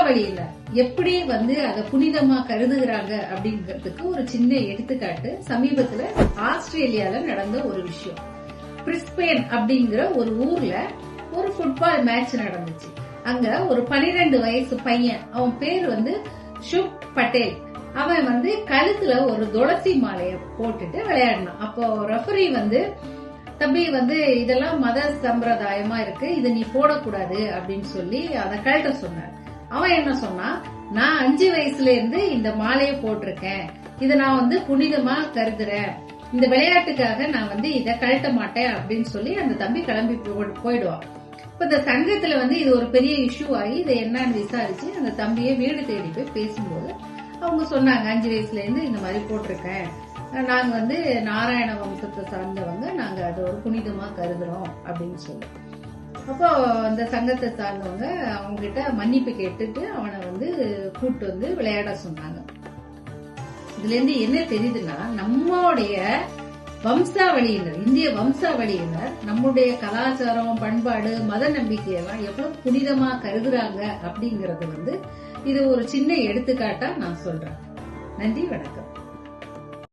வம்சாவளியினர் எப்படி அதை புனிதமா கருதுகிறாங்க அப்படிங்கிறதுக்கு ஒரு சின்ன எடுத்துக்காட்டு சமீபத்துல ஆஸ்திரேலியால நடந்த ஒரு விஷயம். பிரிஸ்பேன் அப்படிங்கிற ஒரு ஊர்ல ஒரு ஃபுட்பால் மேட்ச் நடந்துச்சு. அங்க ஒரு 12 வயசு பையன், அவன் பேர் சுப் பட்டேல். அவன் கழுத்துல ஒரு துளசி மாலைய போட்டுட்டு விளையாடினான். அப்போ ரெஃபரி தம்பி இதெல்லாம் மத சம்பிரதாயமா இருக்கு, இதை நீ போடக்கூடாது அப்படின்னு சொல்லி அதை கழட்ட சொன்னார். அவன் என்ன சொன்னா, நான் 5 வயசுல இருந்து இந்த மாலையை போட்டிருக்கேன், இதை நான் புனிதமா கருதுறேன், இந்த விளையாட்டுக்காக நான் இதை கழட்ட மாட்டேன் அப்படின்னு சொல்லி அந்த தம்பி கிளம்பி போயிடுவான். இப்ப இந்த சங்கத்துல இது ஒரு பெரிய இஷ்யூ ஆகி இதை என்னன்னு விசாரிச்சு அந்த தம்பியை வீடு தேடி போய் பேசும்போது அவங்க சொன்னாங்க, 5 வயசுல இருந்து இந்த மாதிரி போட்டிருக்கேன், நாங்க நாராயண வம்சத்தை சார்ந்தவங்க, நாங்க அதை ஒரு புனிதமா கருதுறோம் அப்படின்னு சொல்லி. அப்போ அந்த சங்கத்தை சார்ந்தவங்க அவங்க கிட்ட மன்னிப்பு கேட்டுட்டு அவனை கூட்டு விளையாட சொன்னாங்க. இதுல இருந்து என்ன தெரியுதுன்னா, நம்மளுடைய வம்சாவளியினர், இந்திய வம்சாவளியினர் நம்முடைய கலாச்சாரம், பண்பாடு, மத நம்பிக்கையெல்லாம் எவ்வளவு புனிதமா கருதுறாங்க அப்படிங்கறது இது ஒரு சின்ன எடுத்துக்காட்டா நான் சொல்றேன். நன்றி, வணக்கம்.